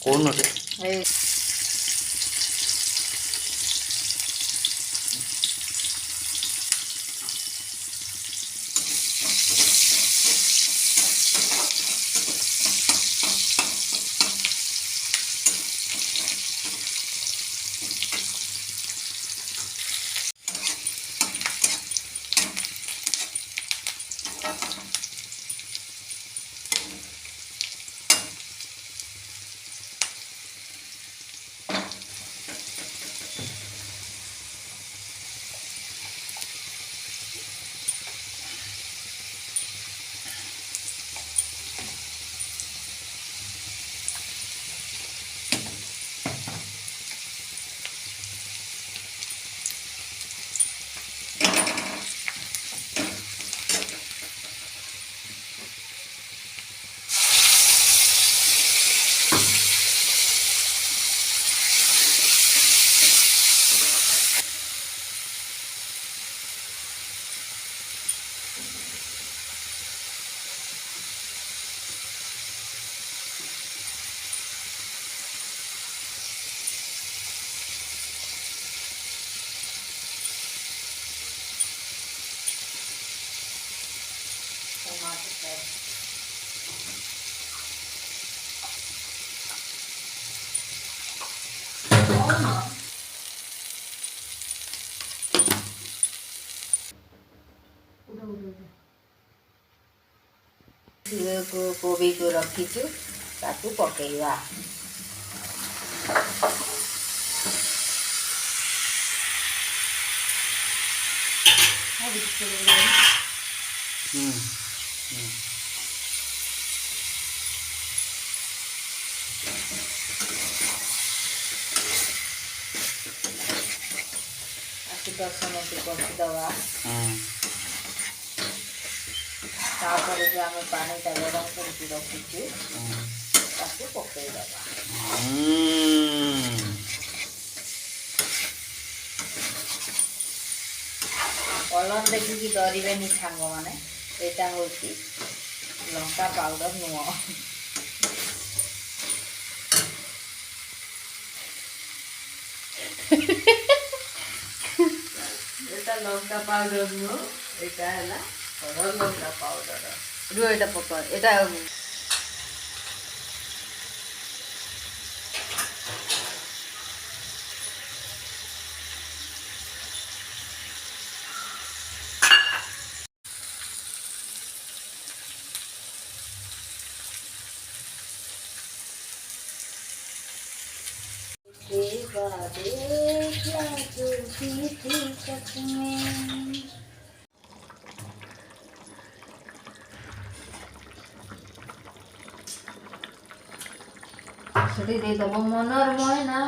কোনটা এই कोबी को रखीचु ताकू पकेइबा आके 10 मिनट कषिदवा तापर जो आम पानी गरम करके रखीचु ताकू पकेइदवा कलर देखिकी डरबेनि सांग मैंने यहाँ हूँ लंका पाउडर नुह এটা লঙ্কা পাউডার নুহ এটা হলা হলুদ লঙ্কা পাউডার রু এটা পকা এটা সেটি দিয়ে দেবো মনের ময়না